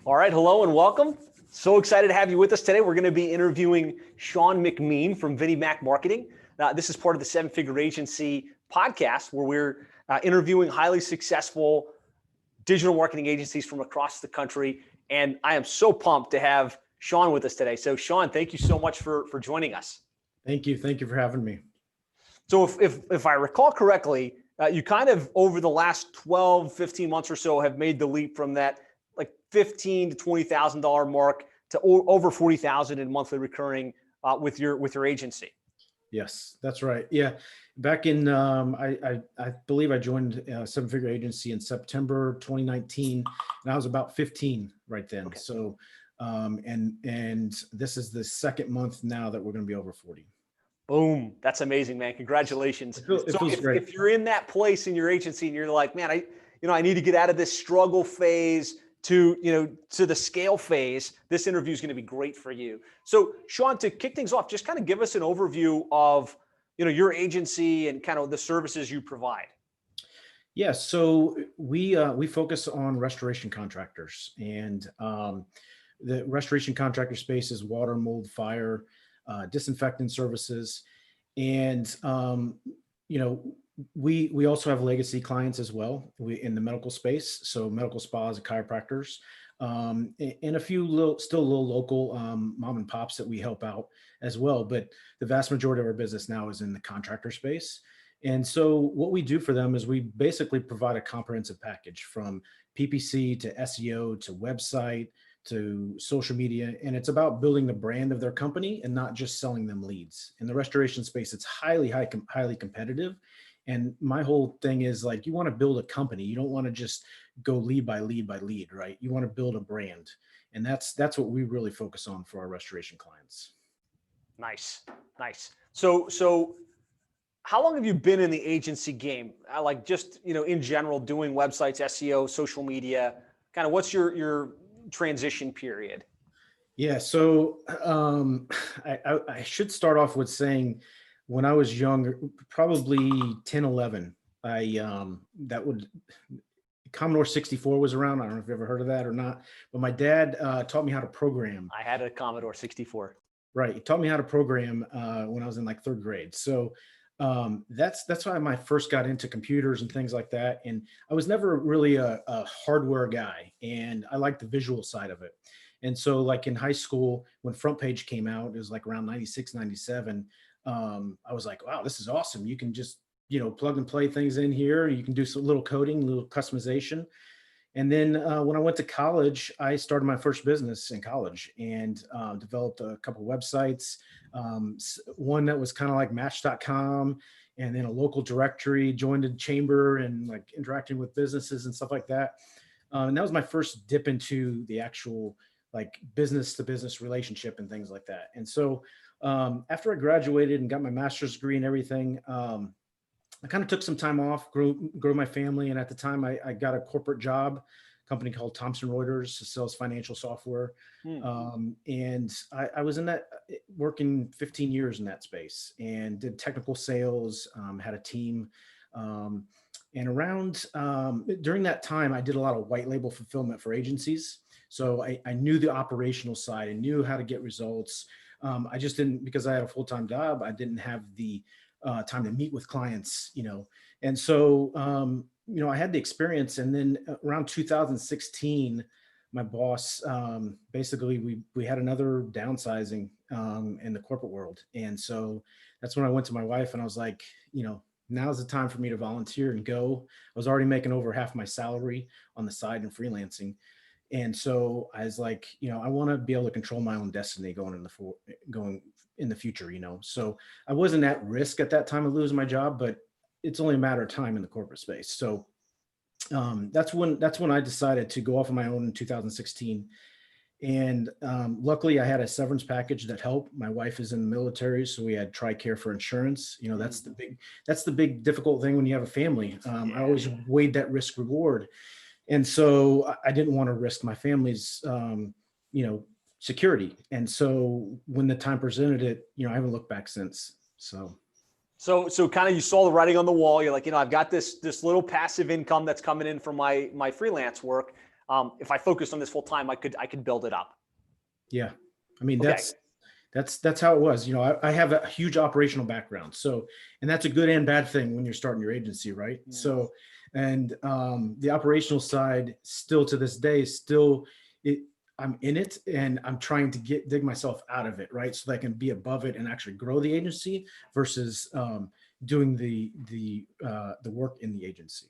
All right, hello and welcome. So excited to have you with us today. We're going to be interviewing Sean McMeen from VinnieMac Marketing. This is part of the Seven Figure Agency podcast where we're interviewing highly successful digital marketing agencies from across the country. And I am so pumped to have Sean with us today. So Sean, thank you so much for joining us. Thank you. Thank you for having me. So if I recall correctly, you kind of over the last 12, 15 months or so have made the leap from that like $15,000 to $20,000 mark to over 40,000 in monthly recurring with your agency. Yes, that's right. Yeah, back in I believe I joined Seven Figure Agency in September 2019, and I was about 15 right then. Okay. So, and this is the second month now that we're going to be over 40. Boom. That's amazing, man. Congratulations. It feels great. If you're in that place in your agency and you're like, man, I need to get out of this struggle phase to the scale phase, this interview is going to be great for you. So Sean, to kick things off, just kind of give us an overview of, your agency and kind of the services you provide. Yeah. So we focus on restoration contractors, and the restoration contractor space is water, mold, fire, disinfectant services. And, we also have legacy clients as well in the medical space. So medical spas and chiropractors, and a few still little local mom and pops that we help out as well. But the vast majority of our business now is in the contractor space. And so what we do for them is we basically provide a comprehensive package from PPC to SEO to website to social media. And it's about building the brand of their company and not just selling them leads. In the restoration space, it's highly competitive. And my whole thing is like, you want to build a company. You don't want to just go lead by lead by lead, right? You want to build a brand. And that's what we really focus on for our restoration clients. Nice. So how long have you been in the agency game? Like just, in general, doing websites, SEO, social media, kind of what's your transition period? Yeah. So I should start off with saying when I was younger, probably 10, 11, Commodore 64 was around. I don't know if you've ever heard of that or not, but my dad taught me how to program. I had a Commodore 64. Right. He taught me how to program when I was in like third grade. So that's why I first got into computers and things like that. And I was never really a hardware guy, and I liked the visual side of it. And so like in high school, when Front Page came out, it was like around 96, 97. I was like, wow, this is awesome. You can just, plug and play things in here. You can do some little coding, little customization. And then when I went to college, I started my first business in college and developed a couple websites. One that was kind of like Match.com, and then a local directory, joined a chamber and like interacting with businesses and stuff like that. And that was my first dip into the actual like business to business relationship and things like that. And so after I graduated and got my master's degree and everything, I kind of took some time off, grew my family. And at the time I got a corporate job, company called Thomson Reuters, sells financial software. And I was in that working 15 years in that space and did technical sales, had a team. And around during that time, I did a lot of white label fulfillment for agencies. So I knew the operational side. I knew how to get results. I just didn't, because I had a full-time job, I didn't have the time to meet with clients, and so, I had the experience. And then around 2016, my boss, basically we had another downsizing in the corporate world. And so that's when I went to my wife and I was like, now's the time for me to volunteer and go. I was already making over half my salary on the side and freelancing. And so I was like, I want to be able to control my own destiny going in the future, So I wasn't at risk at that time of losing my job, but it's only a matter of time in the corporate space. So that's when I decided to go off on my own in 2016. And luckily I had a severance package that helped. My wife is in the military, so we had TRICARE for insurance. That's the big difficult thing when you have a family. I always weighed that risk reward. And so I didn't want to risk my family's, security. And so when the time presented it, I haven't looked back since. So kind of you saw the writing on the wall. You're like, I've got this little passive income that's coming in from my freelance work. if I focused on this full time, I could build it up. Yeah. I mean, Okay. that's how it was. You know, I have a huge operational background. So, and that's a good and bad thing when you're starting your agency, right? So, and the operational side still to this day, I'm in it and I'm trying to dig myself out of it, right? So that I can be above it and actually grow the agency versus doing the work in the agency.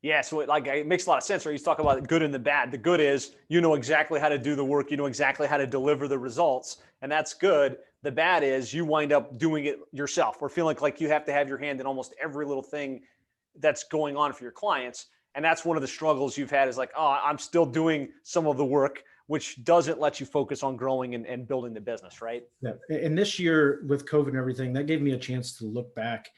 Yeah, so it makes a lot of sense, right? You talk about the good and the bad. The good is you know exactly how to do the work, you know exactly how to deliver the results, and that's good. The bad is you wind up doing it yourself or feeling like you have to have your hand in almost every little thing that's going on for your clients. And that's one of the struggles you've had is like, oh, I'm still doing some of the work, which doesn't let you focus on growing and building the business, right? Yeah. And this year with COVID and everything, that gave me a chance to look back.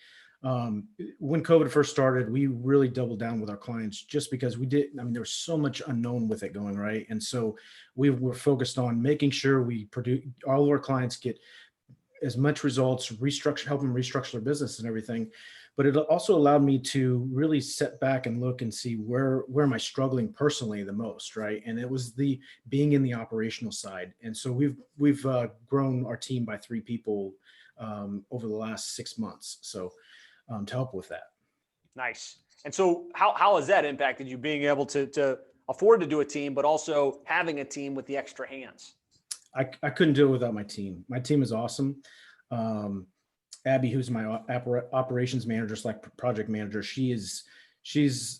When COVID first started, we really doubled down with our clients just because there was so much unknown with it going, right? And so we were focused on making sure we produce all of our clients get as much results, help them restructure their business and everything. But it also allowed me to really sit back and look and see where am I struggling personally the most, right? And it was the being in the operational side. And so we've grown our team by 3 people over the last 6 months. So to help with that. Nice. And so how has that impacted you being able to afford to do a team, but also having a team with the extra hands? I couldn't do it without my team. My team is awesome. Abby, who's my operations manager, like project manager, she's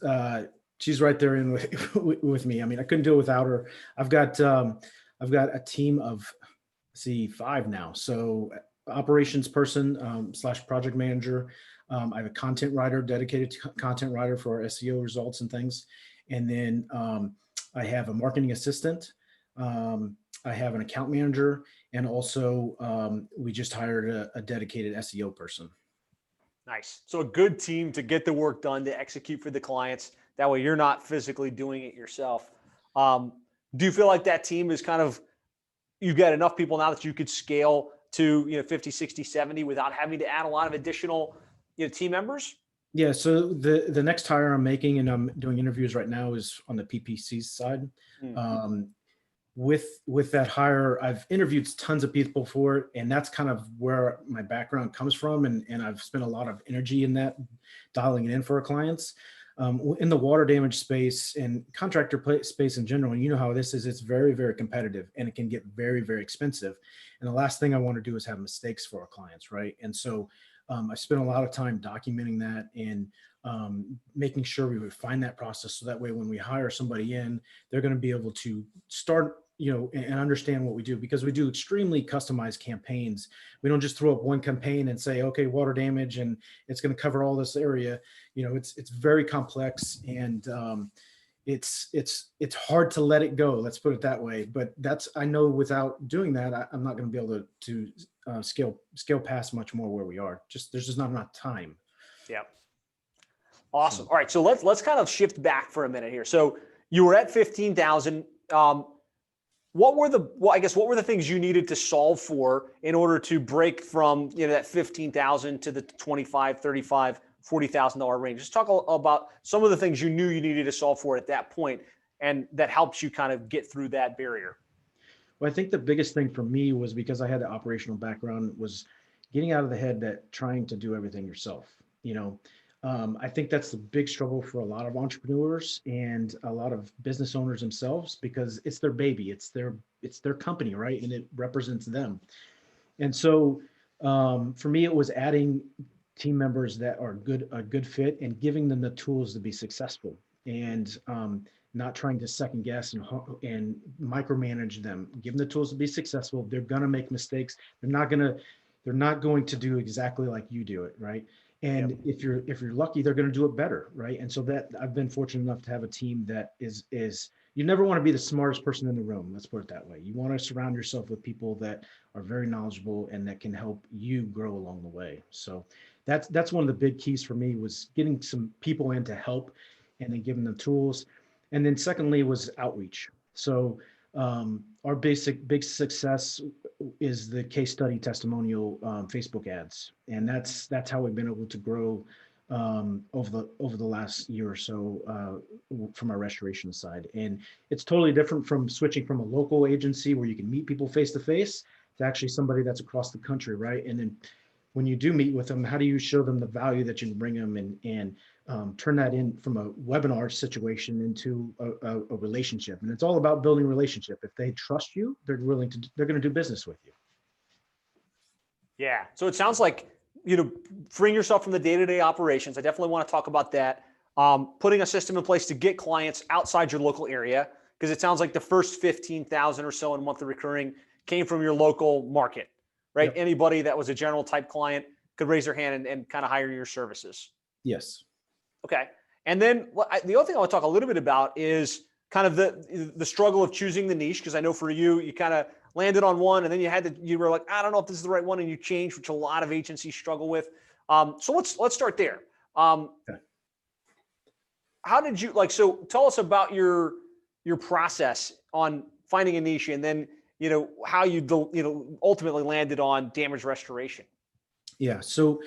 right there in with me. I mean, I couldn't do it without her. I've got a team of 5 now. So operations person / project manager. I have a content writer, dedicated content writer for our SEO results and things. And then I have a marketing assistant. I have an account manager, and also we just hired a dedicated SEO person. Nice. So a good team to get the work done, to execute for the clients. That way you're not physically doing it yourself. Do you feel like that team is you've got enough people now that you could scale to 50, 60, 70 without having to add a lot of additional team members? Yeah. So the next hire I'm making, and I'm doing interviews right now, is on the PPC side. With that hire, I've interviewed tons of people for it, and that's kind of where my background comes from. And I've spent a lot of energy in that, dialing it in for our clients. In the water damage space and contractor space in general, and you know how this is, it's very, very competitive and it can get very, very expensive. And the last thing I want to do is have mistakes for our clients, right? And so I spent a lot of time documenting that and making sure we refine that process so that way when we hire somebody in, they're going to be able to start and understand what we do, because we do extremely customized campaigns. We don't just throw up one campaign and say, okay, water damage, and it's going to cover all this area. It's very complex, and it's hard to let it go. Let's put it that way. But I know without doing that, I'm not going to be able to scale past much more where we are. There's just not enough time. Yeah. Awesome. All right. So let's kind of shift back for a minute here. So you were at 15,000. What were the things you needed to solve for in order to break from that 15,000 to the 25, 35, $40,000 range? Just talk about some of the things you knew you needed to solve for at that point, and that helps you kind of get through that barrier. Well, I think the biggest thing for me was, because I had the operational background, was getting out of the head that trying to do everything yourself. I think that's the big struggle for a lot of entrepreneurs and a lot of business owners themselves, because it's their baby, it's their company, right? And it represents them. And so for me, it was adding team members that are a good fit and giving them the tools to be successful, and not trying to second guess and micromanage them. Give them the tools to be successful. They're going to make mistakes. They're not going to do exactly like you do it, right? And if you're lucky, they're going to do it better, right? And so that I've been fortunate enough to have a team that is you never want to be the smartest person in the room. Let's put it that way. You want to surround yourself with people that are very knowledgeable and that can help you grow along the way. So that's one of the big keys for me, was getting some people in to help and then giving them tools. And then secondly was outreach. So our big success is the case study testimonial Facebook ads, and that's how we've been able to grow over the last year or so from our restoration side. And it's totally different from switching from a local agency where you can meet people face to face to actually somebody that's across the country, right? And then when you do meet with them, how do you show them the value that you can bring them, and turn that in from a webinar situation into a relationship? And it's all about building a relationship. If they trust you, they're going to do business with you. Yeah. So it sounds like, freeing yourself from the day-to-day operations. I definitely want to talk about that. Putting a system in place to get clients outside your local area, because it sounds like the first 15,000 or so in monthly recurring came from your local market, right? Yep. Anybody that was a general type client could raise their hand and kind of hire your services. Yes. Okay. And then the other thing I want to talk a little bit about is kind of the struggle of choosing the niche. Because I know for you kind of landed on one, and then you were like, I don't know if this is the right one, and you changed, which a lot of agencies struggle with. So let's start there. Okay. How did you so tell us about your process on finding a niche, and then, how you ultimately landed on damage restoration. Yeah. So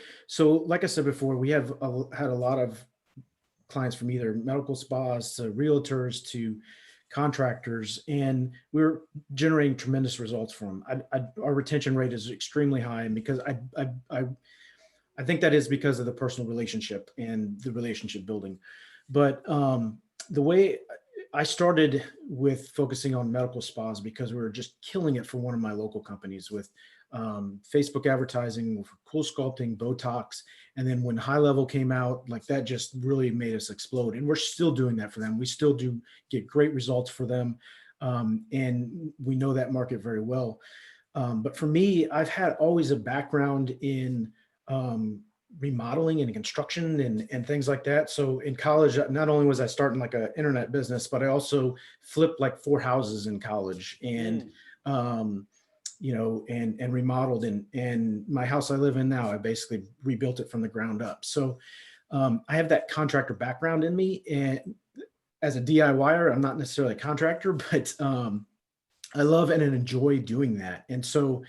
like I said before, we have had a lot of clients from either medical spas to realtors to contractors, and we're generating tremendous results from them. Our retention rate is extremely high, and because I think that is because of the personal relationship and the relationship building. But the way I started with focusing on medical spas because we were just killing it for one of my local companies with Facebook advertising, cool sculpting, Botox. And then when High Level came out, like that just really made us explode. And we're still doing that for them. We still do get great results for them. And we know that market very well. But for me, I've had always a background in remodeling and construction and things like that. So in college, not only was I starting like an internet business, but I also flipped like 4 houses in college and, and remodeled, and my house I live in now, I basically rebuilt it from the ground up. So I have that contractor background in me, and as a DIYer, I'm not necessarily a contractor, but I love and enjoy doing that. And so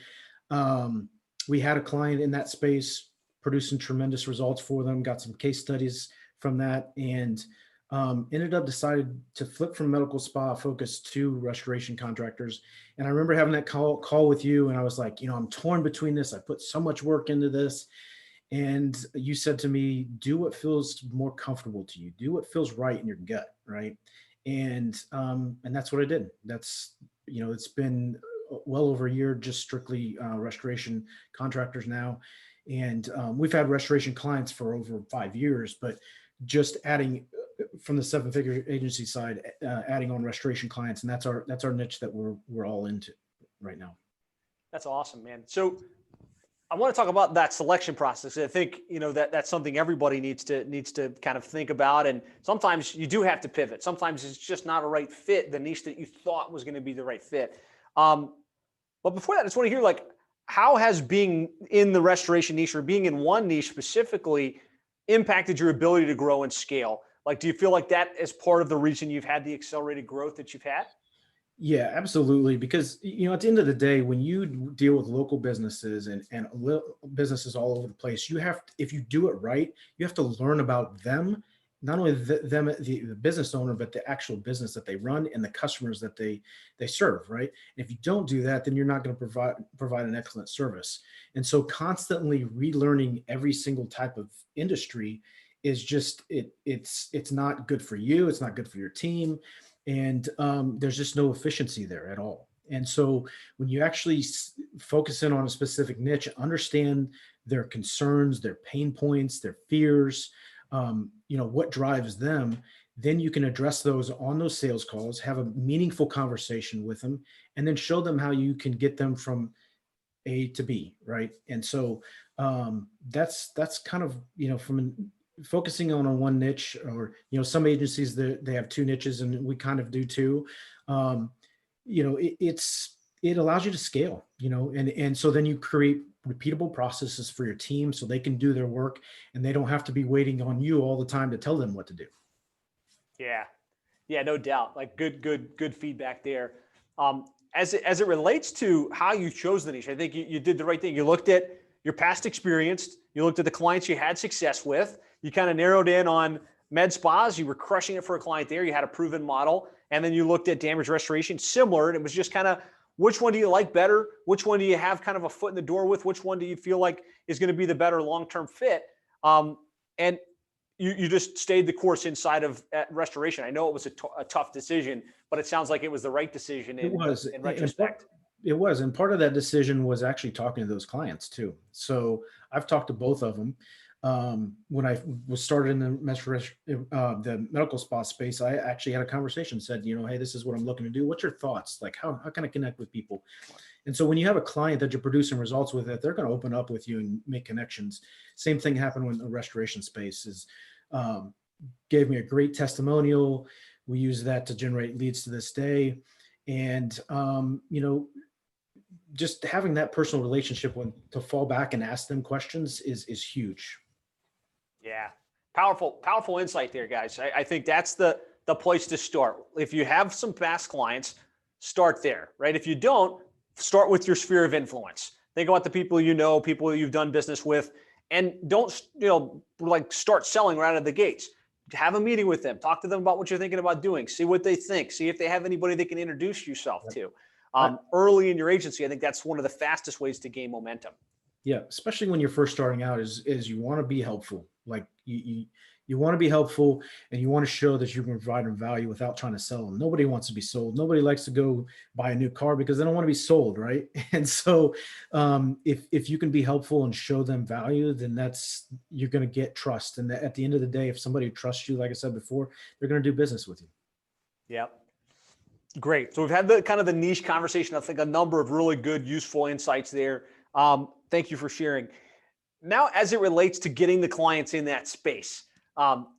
we had a client in that space producing tremendous results for them, got some case studies from that, and ended up decided to flip from medical spa focus to restoration contractors. And I remember having that call with you, and I was like, I'm torn between this. I put so much work into this. And you said to me, do what feels more comfortable to you. Do what feels right in your gut. Right. And that's what I did. That's, it's been well over a year, just strictly restoration contractors now. And we've had restoration clients for over 5 years, but just adding from the 7-figure agency side, adding on restoration clients. And that's our niche that we're all into right now. That's awesome, man. So I want to talk about that selection process. I think, that's something everybody needs to kind of think about. And sometimes you do have to pivot. Sometimes it's just not a right fit, the niche that you thought was going to be the right fit. But before that, I just want to hear, how has being in the restoration niche, or being in one niche specifically, impacted your ability to grow and scale? Do you feel like that is part of the reason you've had the accelerated growth that you've had? Yeah, absolutely. Because, at the end of the day, when you deal with local businesses and businesses all over the place, if you do it right, you have to learn about them, not only the business owner, but the actual business that they run and the customers that they serve. Right. And if you don't do that, then you're not going to provide an excellent service. And so constantly relearning every single type of industry is just, it's not good for you. It's not good for your team. And there's just no efficiency there at all. And so when you actually focus in on a specific niche, understand their concerns, their pain points, their fears, what drives them, then you can address those on those sales calls, have a meaningful conversation with them, and then show them how you can get them from A to B, right? And so that's kind of, focusing on one niche, or, some agencies they have 2 niches, and we kind of do too. It allows you to scale, and so then you create repeatable processes for your team so they can do their work and they don't have to be waiting on you all the time to tell them what to do. Yeah. Yeah, no doubt. Good feedback there. As it relates to how you chose the niche, I think you did the right thing. You looked at your past experience, you looked at the clients you had success with, you kind of narrowed in on med spas. You were crushing it for a client there. You had a proven model. And then you looked at damage restoration, similar. And it was just kind of, which one do you like better? Which one do you have kind of a foot in the door with? Which one do you feel like is going to be the better long-term fit? And you just stayed the course inside of restoration. I know it was a tough decision, but it sounds like it was the right decision in retrospect. It was. And part of that decision was actually talking to those clients too. So I've talked to both of them. When I was started in the medical spa space, I actually had a conversation, said, hey, this is what I'm looking to do. What's your thoughts? Like, how can I connect with people? And so when you have a client that you're producing results with, they're going to open up with you and make connections. Same thing happened with the restoration space. Gave me a great testimonial. We use that to generate leads to this day. And, just having that personal relationship to fall back and ask them questions is huge. Yeah. Powerful insight there, guys. I think that's the place to start. If you have some past clients, start there, right? If you don't, start with your sphere of influence. Think about the people people you've done business with, and don't, start selling right out of the gates. Have a meeting with them. Talk to them about what you're thinking about doing. See what they think. See if they have anybody they can introduce yourself to. Early in your agency, I think that's one of the fastest ways to gain momentum. Yeah, especially when you're first starting out, is you want to be helpful. Like you want to be helpful, and you want to show that you can provide them value without trying to sell them. Nobody wants to be sold. Nobody likes to go buy a new car because they don't want to be sold, right? And so if you can be helpful and show them value, then you're going to get trust. And at the end of the day, if somebody trusts you, like I said before, they're going to do business with you. Yep. Great. So we've had the kind of the niche conversation. I think a number of really good, useful insights there. Thank you for sharing. Now, as it relates to getting the clients in that space,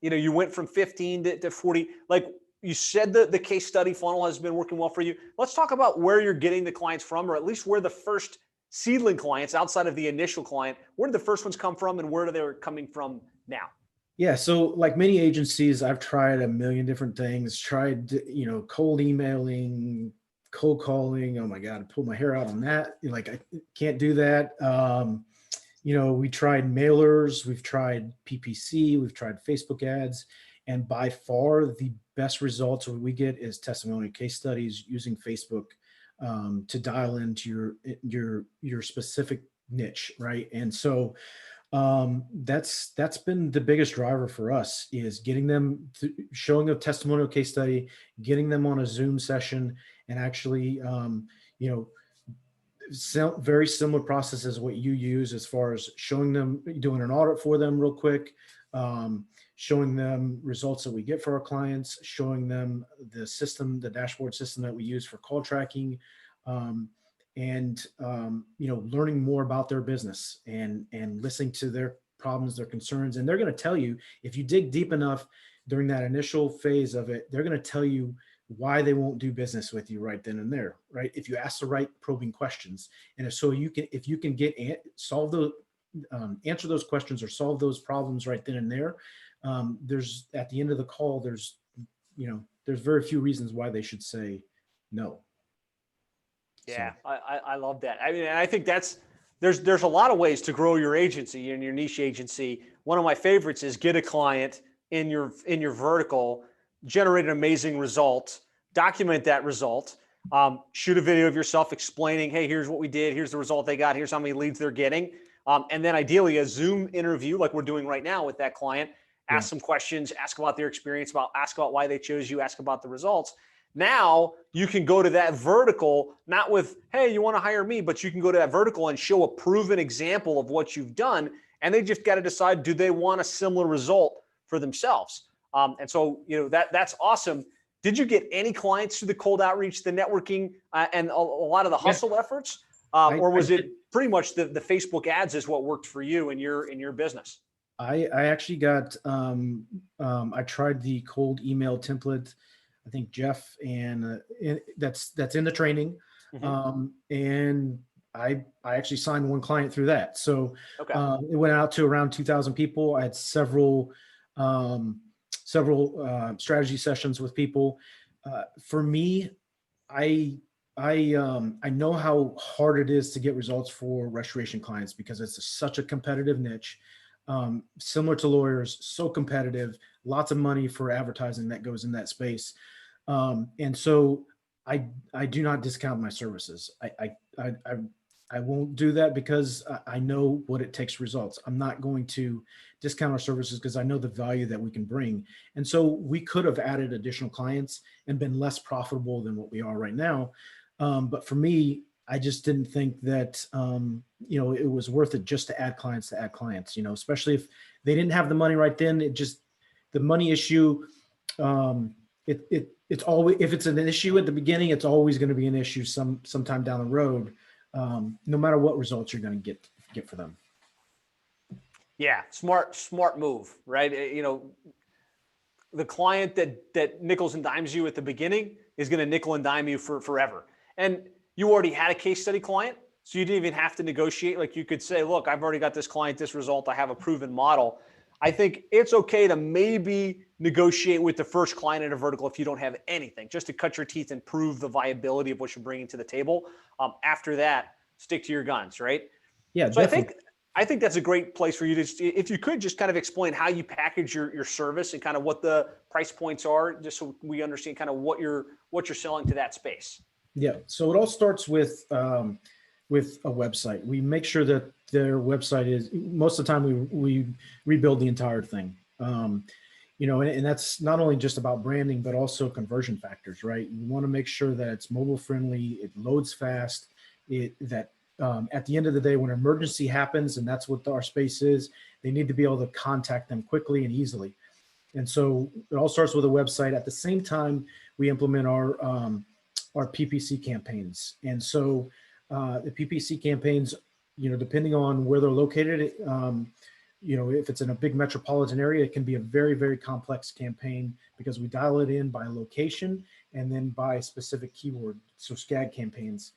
you went from 15 to 40. Like you said, the case study funnel has been working well for you. Let's talk about where you're getting the clients from, or at least where the first seedling clients outside of the initial client, where did the first ones come from, and where they're coming from now? Yeah. So like many agencies, I've tried a million different things, tried, cold emailing, cold calling. Oh my God, I pulled my hair out on that. Like, I can't do that. We tried mailers, we've tried PPC, we've tried Facebook ads, and by far the best results we get is testimonial case studies using Facebook to dial into your specific niche, right? And so that's been the biggest driver for us, is getting them showing a testimonial case study, getting them on a Zoom session, and actually, very similar process as what you use, as far as showing them, doing an audit for them real quick, showing them results that we get for our clients, showing them the dashboard system that we use for call tracking, and learning more about their business and listening to their problems, their concerns. And they're going to tell you, if you dig deep enough during that initial phase of it, they're going to tell you why they won't do business with you right then and there, right? If you ask the right probing questions. And if you can answer those questions or solve those problems right then and there, there's, at the end of the call, there's very few reasons why they should say no. Yeah, so. I love that. I mean, I think there's a lot of ways to grow your agency and your niche agency. One of my favorites is get a client in your vertical, generate an amazing result, document that result, shoot a video of yourself explaining, hey, here's what we did, here's the result they got, here's how many leads they're getting. And then ideally a Zoom interview like we're doing right now with that client, ask some questions, ask about their experience, ask about why they chose you, ask about the results. Now you can go to that vertical, not with, hey, you want to hire me, but you can go to that vertical and show a proven example of what you've done. And they just got to decide, do they want a similar result for themselves? And so, that's awesome. Did you get any clients through the cold outreach, the networking, and a lot of the hustle efforts? Or was it pretty much the Facebook ads is what worked for you in your business? I actually got, I tried the cold email template. I think Jeff, and that's in the training. Mm-hmm. And I actually signed one client through that. So it went out to around 2,000 people. I had several strategy sessions with people. For me, I know how hard it is to get results for restoration clients because it's such a competitive niche. similar to lawyers, so competitive, lots of money for advertising that goes in that space. And so I do not discount my services. I won't do that because I know what it takes results. I'm not going to discount our services because I know the value that we can bring. And so we could have added additional clients and been less profitable than what we are right now. But for me, I just didn't think that, it was worth it just to add clients, especially if they didn't have the money right then. The money issue, it's always, if it's an issue at the beginning, it's always going to be an issue sometime down the road. No matter what results you're going to get for them. Yeah, smart move, right? The client that nickels and dimes you at the beginning is going to nickel and dime you for forever. And you already had a case study client, so you didn't even have to negotiate. Like you could say, look, I've already got this client, this result, I have a proven model. I think it's okay to maybe negotiate with the first client in a vertical if you don't have anything, just to cut your teeth and prove the viability of what you're bringing to the table. After that, stick to your guns, right? Yeah, so definitely. I think that's a great place for you to, if you could just kind of explain how you package your service and kind of what the price points are, just so we understand kind of what you're selling to that space. Yeah. So it all starts with a website. We make sure that their website is, most of the time we rebuild the entire thing. And that's not only just about branding, but also conversion factors, right? You want to make sure that it's mobile friendly, it loads fast, at the end of the day, when an emergency happens, and that's what our space is, they need to be able to contact them quickly and easily. And so it all starts with a website. At the same time, we implement our PPC campaigns. And so the PPC campaigns, depending on where they're located, if it's in a big metropolitan area, it can be a very, very complex campaign because we dial it in by location and then by specific keyword. So SCAG campaigns.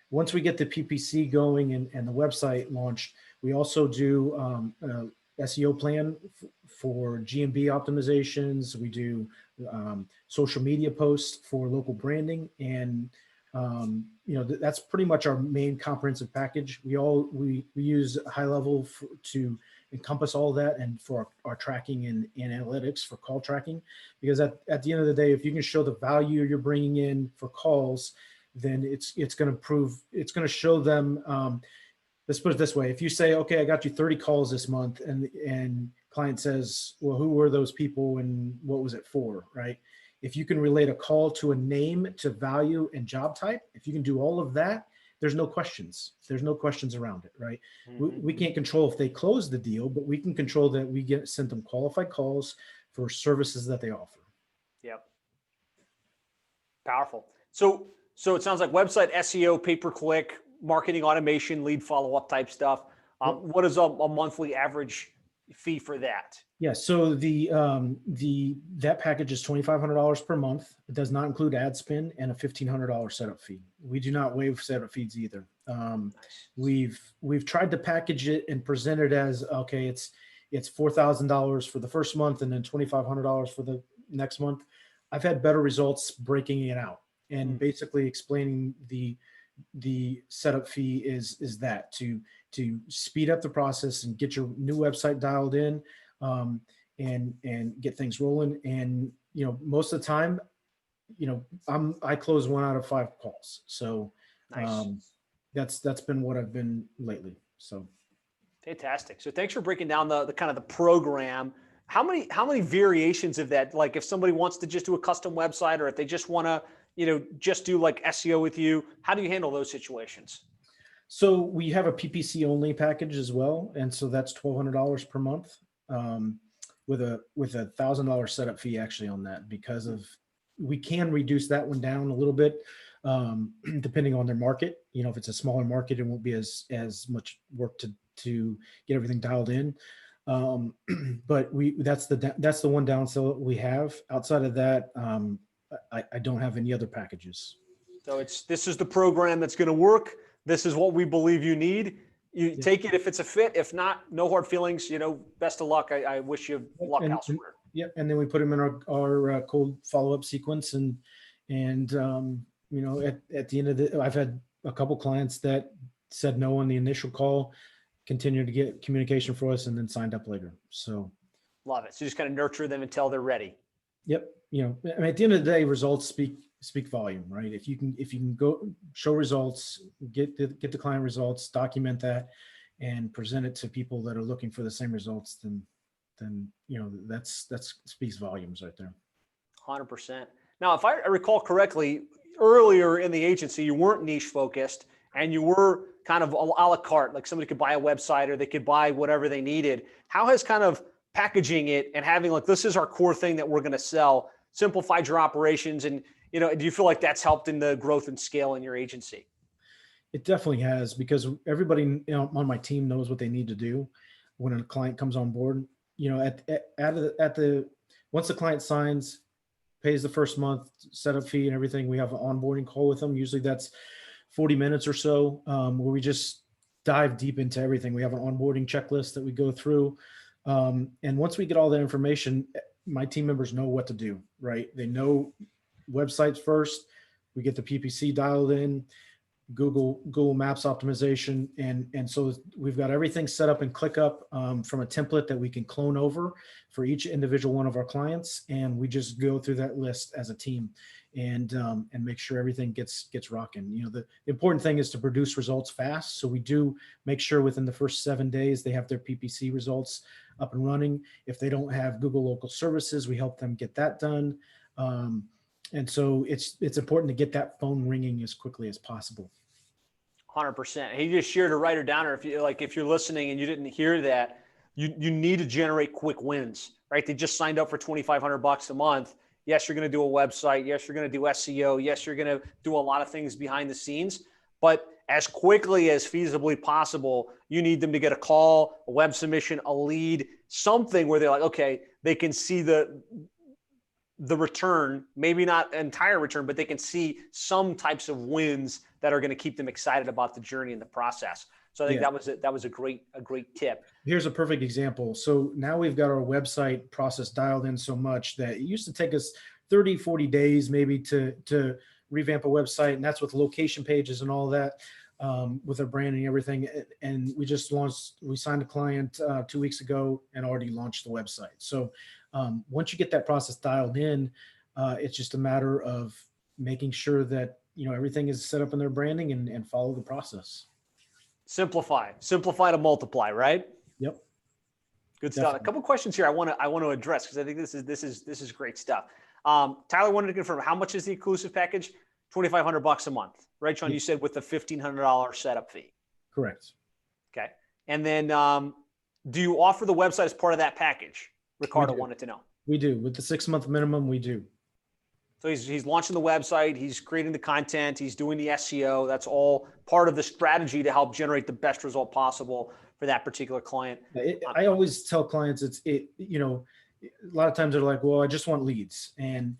Once we get the PPC going and the website launched, we also do SEO plan for GMB optimizations. We do social media posts for local branding, and that's pretty much our main comprehensive package. We use high level to encompass all that, and for our tracking and analytics for call tracking, because at the end of the day, if you can show the value you're bringing in for calls, then it's going to show them. Let's put it this way. If you say, okay, I got you 30 calls this month, and client says, well, who were those people and what was it for, right? If you can relate a call to a name, to value and job type, if you can do all of that, there's no questions. There's no questions around it, right? Mm-hmm. We can't control if they close the deal, but we can control that we send them qualified calls for services that they offer. Yep. Powerful. So it sounds like website SEO, pay-per-click, marketing automation, lead follow-up type stuff. What is a monthly average fee for that? Yeah, so that package is $2,500 per month. It does not include ad spend and a $1,500 setup fee. We do not waive setup fees either. Nice. We've tried to package it and present it as, okay, it's $4,000 for the first month and then $2,500 for the next month. I've had better results breaking it out and basically explaining the setup fee is that to speed up the process and get your new website dialed in, and get things rolling. And most of the time, I close 1 out of 5 calls. So nice. That's been what I've been lately. So fantastic. So thanks for breaking down the kind of the program. How many variations of that? Like if somebody wants to just do a custom website, or if they just want to just do like SEO with you, how do you handle those situations? So we have a PPC only package as well. And so that's $1,200 per month, with a $1,000 setup fee actually on that, because we can reduce that one down a little bit, depending on their market. If it's a smaller market, it won't be as much work to get everything dialed in. But that's the one downsell that we have. Outside of that, I don't have any other packages. So this is the program that's going to work. This is what we believe you need. You take it if it's a fit. If not, no hard feelings. Best of luck. I wish you luck elsewhere. Yeah, and then we put them in our cold follow-up sequence, and at the end of I've had a couple clients that said no on the initial call, continue to get communication for us, and then signed up later. So love it. So just kind of nurture them until they're ready. yep. You know, I mean, at the end of the day, results speak volume, right? If you can go show results, get the client results, document that, and present it to people that are looking for the same results, then you know that's speaks volumes right there. 100%. Now, if I recall correctly, earlier in the agency, you weren't niche focused and you were kind of a la carte, like somebody could buy a website or they could buy whatever they needed. How has kind of packaging it and having like, this is our core thing that we're going to sell, simplified your operations? And, you know, do you feel like that's helped in the growth and scale in your agency? It definitely has, because everybody, you know, on my team knows what they need to do when a client comes on board. You know, once the client signs, pays the first month setup fee and everything, we have an onboarding call with them. Usually that's 40 minutes or so, where we just dive deep into everything. We have an onboarding checklist that we go through. And once we get all that information, my team members know what to do, right? They know websites first. We get the PPC dialed in, Google Maps optimization. And so we've got everything set up in ClickUp from a template that we can clone over for each individual one of our clients. And we just go through that list as a team and make sure everything gets rocking. You know, the important thing is to produce results fast. So we do make sure within the first 7 days, they have their PPC results up and running. If they don't have Google local services, we help them get that done. And so it's important to get that phone ringing as quickly as possible. 100%. He just shared a writer downer. If you're listening and you didn't hear that, you need to generate quick wins, right? They just signed up for $2,500 a month. Yes, you're going to do a website. Yes, you're going to do SEO. Yes, you're going to do a lot of things behind the scenes, but as quickly as feasibly possible, you need them to get a call, a web submission, a lead, something where they're like, okay, they can see the return, maybe not entire return, but they can see some types of wins that are going to keep them excited about the journey and the process. So I think that was a great tip. Here's a perfect example. So now we've got our website process dialed in so much that it used to take us 30, 40 days maybe to revamp a website. And that's with location pages and all that, with our branding and everything. And we signed a client 2 weeks ago and already launched the website. So once you get that process dialed in, it's just a matter of making sure that, you know, everything is set up in their branding and follow the process. Simplify to multiply, right? Yep. Good stuff. Definitely. A couple of questions here I want to address, because I think this is great stuff. Tyler wanted to confirm, how much is the inclusive package? $2,500 a month, right, Sean? You said with the $1,500 setup fee. Correct. Okay. And then do you offer the website as part of that package? Ricardo wanted to know. We do. With the 6-month minimum, we do. So he's launching the website, he's creating the content, he's doing the SEO. That's all part of the strategy to help generate the best result possible for that particular client. I always tell clients you know, a lot of times they're like, well, I just want leads. And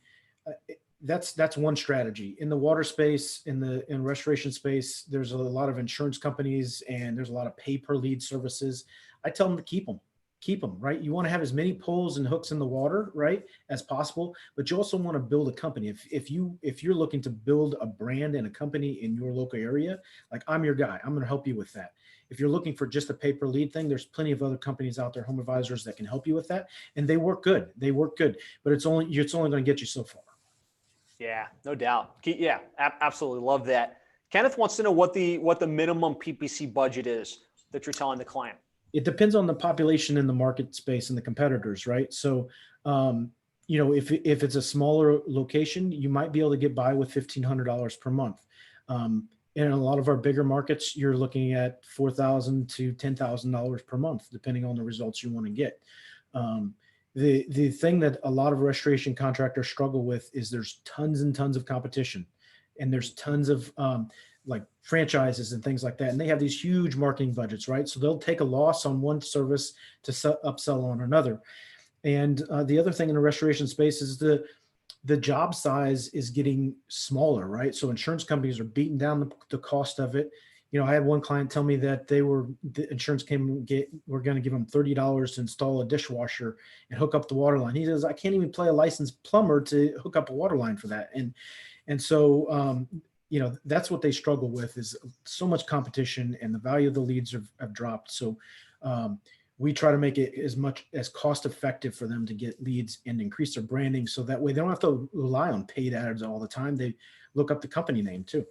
that's one strategy. In the water space, in restoration space, there's a lot of insurance companies and there's a lot of pay per lead services. I tell them to keep them, right? You want to have as many poles and hooks in the water, right, as possible, but you also want to build a company. If you're looking to build a brand and a company in your local area, like, I'm your guy, I'm going to help you with that. If you're looking for just a pay-per lead thing, there's plenty of other companies out there, home advisors, that can help you with that. And they work good, but it's only going to get you so far. Yeah, no doubt. Yeah, absolutely. Love that. Kenneth wants to know what the minimum PPC budget is that you're telling the client. It depends on the population in the market space and the competitors, right? So, you know, if it's a smaller location, you might be able to get by with $1,500 per month. In a lot of our bigger markets, you're looking at $4,000 to $10,000 per month, depending on the results you want to get. The thing that a lot of restoration contractors struggle with is there's tons and tons of competition, and there's tons of like franchises and things like that. And they have these huge marketing budgets, right? So they'll take a loss on one service to upsell on another. And the other thing in the restoration space is the job size is getting smaller, right? So insurance companies are beating down the cost of it. You know, I had one client tell me that the insurance we're going to give them $30 to install a dishwasher and hook up the water line. He says, I can't even pay a licensed plumber to hook up a water line for that. And so that's what they struggle with, is so much competition, and the value of the leads have dropped. So we try to make it as much as cost effective for them to get leads and increase their branding. So that way they don't have to rely on paid ads all the time. They look up the company name too.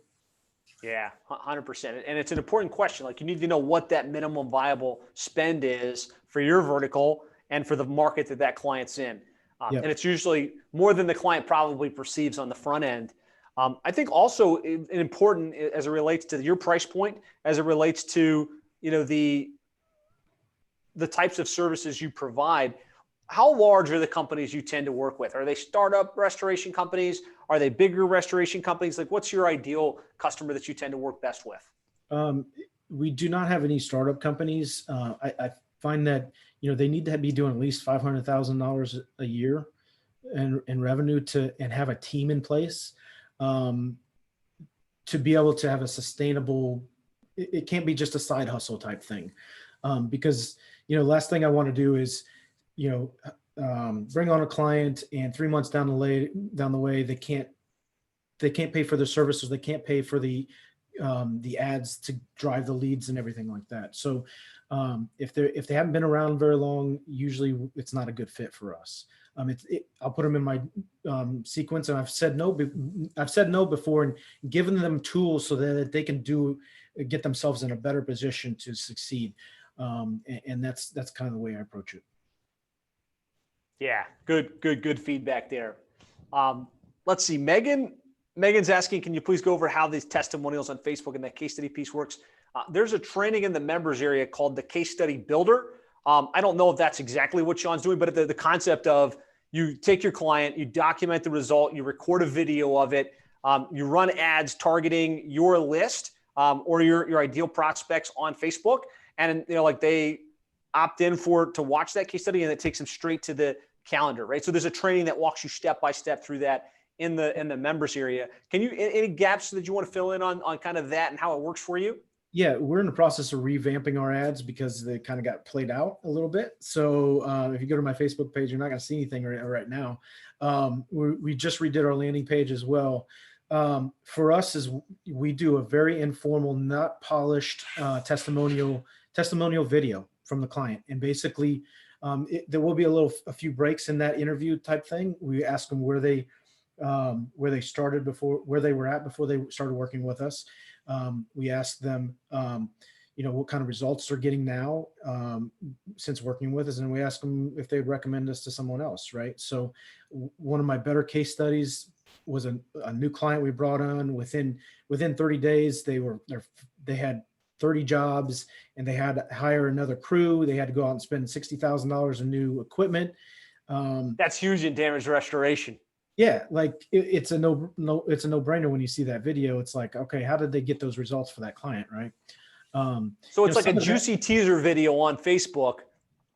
Yeah, 100%. And it's an important question. Like, you need to know what that minimum viable spend is for your vertical and for the market that client's in. Yep. And it's usually more than the client probably perceives on the front end. I think also important as it relates to your price point, as it relates to, the types of services you provide. How large are the companies you tend to work with? Are they startup restoration companies? Are they bigger restoration companies? Like, what's your ideal customer that you tend to work best with? We do not have any startup companies. I find that, they need to be doing at least $500,000 a year in revenue and have a team in place to be able to have a sustainable, it can't be just a side hustle type thing. Because, last thing I want to do is, bring on a client and 3 months down the way, they can't pay for the services. They can't pay for the ads to drive the leads and everything like that. So if they haven't been around very long, usually it's not a good fit for us. I'll put them in my sequence, and I've said no before, and given them tools so that they can get themselves in a better position to succeed. And that's kind of the way I approach it. Yeah, good feedback there. Let's see, Megan's asking, can you please go over how these testimonials on Facebook and that case study piece works? There's a training in the members area called the Case Study Builder. I don't know if that's exactly what Sean's doing, but the concept of, you take your client, you document the result, you record a video of it, you run ads targeting your list or your ideal prospects on Facebook, and they opt in to watch that case study, and it takes them straight to the calendar, right? So there's a training that walks you step by step through that in the members area. Can you, any gaps that you want to fill in on kind of that and how it works for you? Yeah, we're in the process of revamping our ads because they kind of got played out a little bit. So if you go to my Facebook page, you're not going to see anything right now. We just redid our landing page as well. For us, is we do a very informal, not polished testimonial video from the client, and basically there will be a few breaks in that interview type thing. We ask them where they started before, where they were at before they started working with us. We ask them, what kind of results they're getting now since working with us, and we ask them if they'd recommend us to someone else, right? So one of my better case studies was a new client we brought on. Within 30 days, they had 30 jobs, and they had to hire another crew. They had to go out and spend $60,000 in new equipment. That's huge in damage restoration. Yeah, like it's a no-brainer when you see that video. It's like, okay, how did they get those results for that client, right? So it's like a juicy teaser video on Facebook,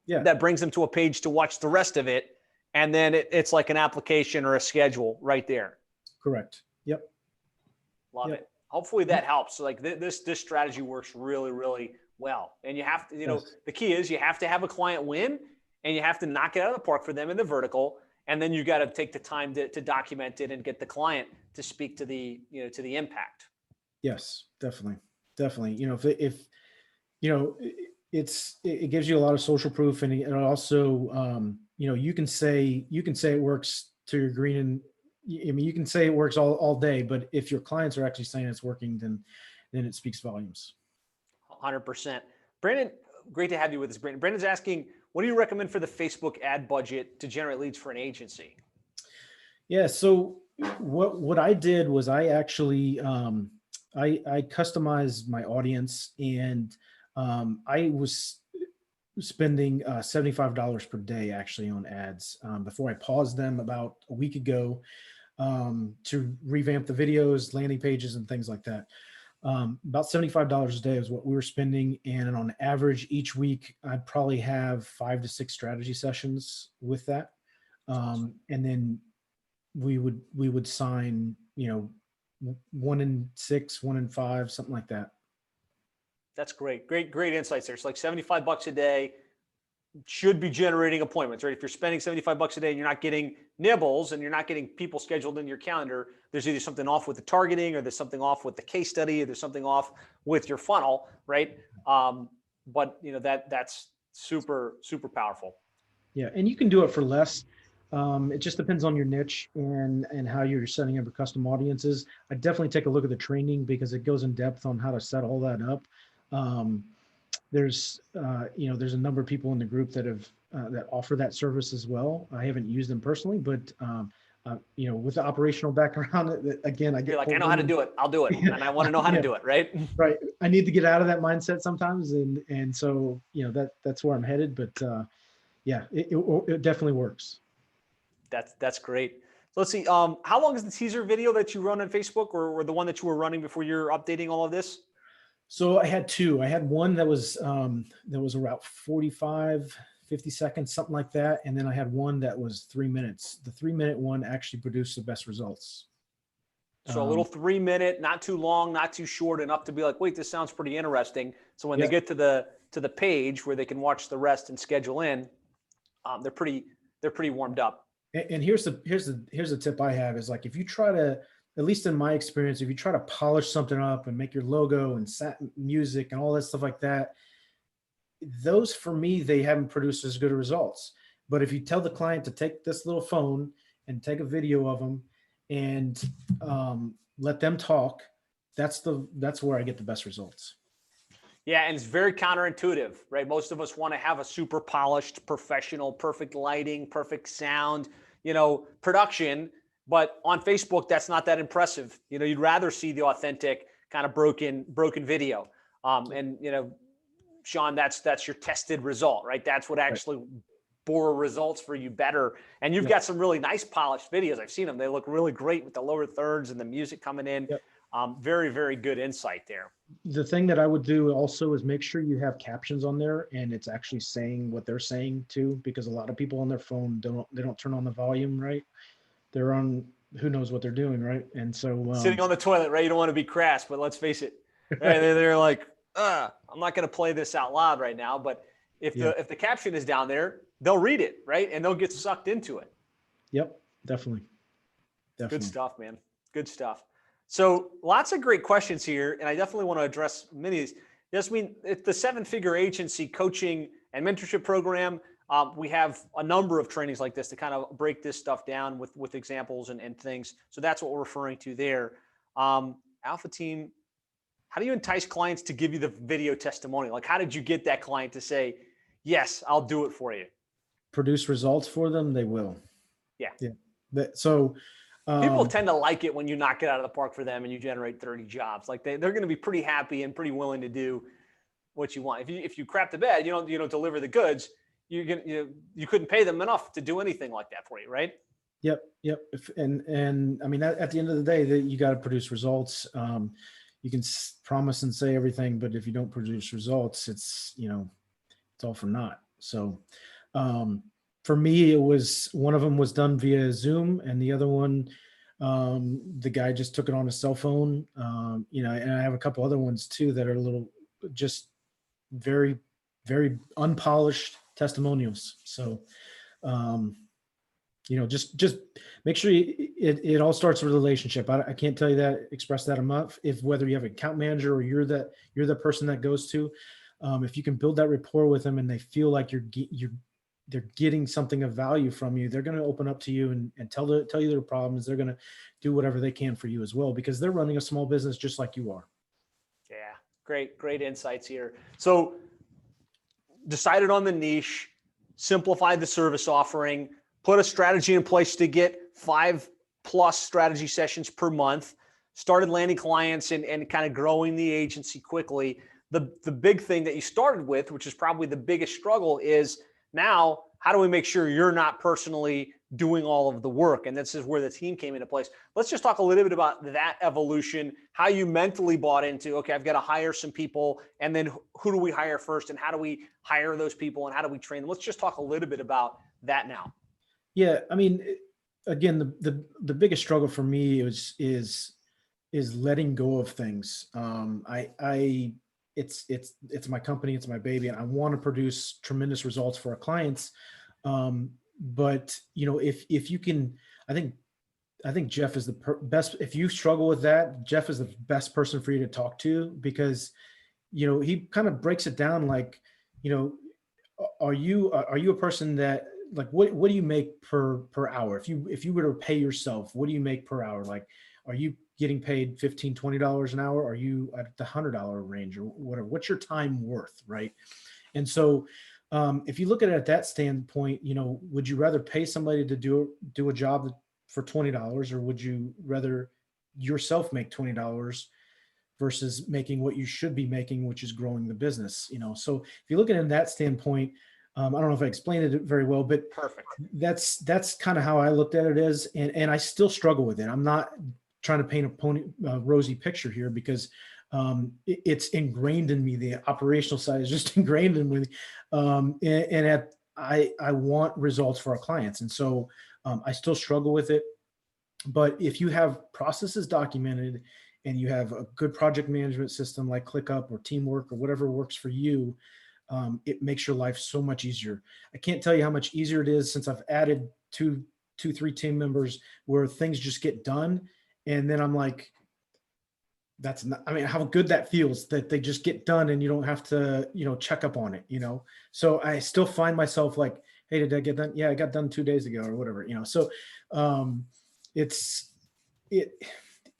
yeah, that brings them to a page to watch the rest of it, and then it's like an application or a schedule right there. Correct. Yep. Love it. Hopefully that helps. So like this strategy works really, really well. And you have to, Yes. The key is you have to have a client win, and you have to knock it out of the park for them in the vertical. And then you got to take the time to document it and get the client to speak to the impact. Yes, definitely. If it gives you a lot of social proof, and it also, you can say it works to your green, and you can say it works all day, but if your clients are actually saying it's working, then it speaks volumes. 100%. Brandon, great to have you with us. Brandon's asking, what do you recommend for the Facebook ad budget to generate leads for an agency? Yeah. So what I did was I actually, I customized my audience, and I was spending $75 per day actually on ads before I paused them about a week ago to revamp the videos, landing pages, and things like that. About $75 a day is what we were spending. And on average, each week, I'd probably have 5 to 6 strategy sessions with that. Awesome. And then we would sign, 1 in 6, 1 in 5, something like that. That's great. Great insights there. It's like $75 a day, should be generating appointments, right? If you're spending $75 a day and you're not getting nibbles and you're not getting people scheduled in your calendar, there's either something off with the targeting, or there's something off with the case study, or there's something off with your funnel, right? But that's super, super powerful. Yeah, and you can do it for less. It just depends on your niche and how you're setting up your custom audiences. I definitely take a look at the training because it goes in depth on how to set all that up. There's there's a number of people in the group that have that offer that service as well. I haven't used them personally, but with the operational background, again, I get I know how to do it. I'll do it, and I want to know how to do it, right? Right. I need to get out of that mindset sometimes, and so that's where I'm headed. But it definitely works. That's great. So let's see. How long is the teaser video that you run on Facebook, or the one that you were running before you're updating all of this? So I had two. I had one that was about 45, 50 seconds, something like that. And then I had one that was 3 minutes. The 3-minute one actually produced the best results. So a little 3-minute, not too long, not too short, enough to be like, wait, this sounds pretty interesting. So when they get to the page where they can watch the rest and schedule in, they're pretty warmed up. And here's the tip I have is, like, if you try to, at least in my experience, if you try to polish something up and make your logo and music and all that stuff like that, those, for me, they haven't produced as good results. But if you tell the client to take this little phone and take a video of them and let them talk, that's where I get the best results. Yeah, and it's very counterintuitive, right? Most of us want to have a super polished, professional, perfect lighting, perfect sound, production. But on Facebook, that's not that impressive. You'd rather see the authentic, kind of broken video. And Sean, that's your tested result, right? That's what actually bore results for you better. And you've got some really nice polished videos. I've seen them. They look really great with the lower thirds and the music coming in. Yep. Very, very good insight there. The thing that I would do also is make sure you have captions on there and it's actually saying what they're saying too, because a lot of people on their phone don't turn on the volume right. They're on, who knows what they're doing, right? And so sitting on the toilet, right? You don't want to be crass, but let's face it, right? they're like, I'm not going to play this out loud right now. But if the caption is down there, they'll read it, right? And they'll get sucked into it. Yep, definitely. Good stuff, man. Good stuff. So lots of great questions here, and I definitely want to address many of these. Yasmin, it's the 7-figure agency coaching and mentorship program. We have a number of trainings like this to kind of break this stuff down with examples and things. So that's what we're referring to there. Alpha Team, how do you entice clients to give you the video testimonial? Like, how did you get that client to say, yes, I'll do it for you? Produce results for them, they will. Yeah. So people tend to like it when you knock it out of the park for them and you generate 30 jobs. Like they're going to be pretty happy and pretty willing to do what you want. If you crap the bed, you don't deliver the goods, you couldn't pay them enough to do anything like that for you, right? Yep. And I mean, at the end of the day, you got to produce results. You can promise and say everything, but if you don't produce results, it's all for naught. So for me, it was, one of them was done via Zoom, and the other one, the guy just took it on his cell phone. And I have a couple other ones too that are a little, just very, very unpolished testimonials. So, just make sure it all starts with a relationship. I can't tell you express that enough. If whether you have an account manager or you're the person that goes to, if you can build that rapport with them and they feel like they're getting something of value from you, they're going to open up to you and tell you their problems. They're going to do whatever they can for you as well, because they're running a small business just like you are. Yeah, great insights here. So decided on the niche, simplified the service offering, put a strategy in place to get 5+ strategy sessions per month, started landing clients and kind of growing the agency quickly. The big thing that you started with, which is probably the biggest struggle, is now how do we make sure you're not personally doing all of the work? And this is where the team came into place. Let's just talk a little bit about that evolution, how you mentally bought into, okay, I've got to hire some people, and then who do we hire first, and how do we hire those people, and how do we train them? Let's just talk a little bit about that now. Yeah, I mean, again, the biggest struggle for me is letting go of things. it's my company, it's my baby, and I want to produce tremendous results for our clients. But if you can, I think Jeff is the best. If you struggle with that, Jeff is the best person for you to talk to, because he kind of breaks it down like, are you a person that, like, what do you make per hour? If you were to pay yourself, what do you make per hour? Like, are you getting paid $15-20 an hour? Are you at the $100 range or whatever? What's your time worth, right? And so if you look at it at that standpoint, would you rather pay somebody to do a job for $20, or would you rather yourself make $20 versus making what you should be making, which is growing the business? So if you look at it in that standpoint, I don't know if I explained it very well, but Perfect. That's kind of how I looked at it is, and I still struggle with it. I'm not trying to paint a rosy picture here, because it's ingrained in me. The operational side is just ingrained in me, I want results for our clients, and so I still struggle with it. But if you have processes documented and you have a good project management system like ClickUp or Teamwork or whatever works for you, it makes your life so much easier. I can't tell you how much easier it is since I've added two, 3 team members where things just get done. And then I'm like, that's not, I mean, how good that feels that they just get done and you don't have to, check up on it, So I still find myself like, hey, did I get done? Yeah, I got done 2 days ago or whatever, So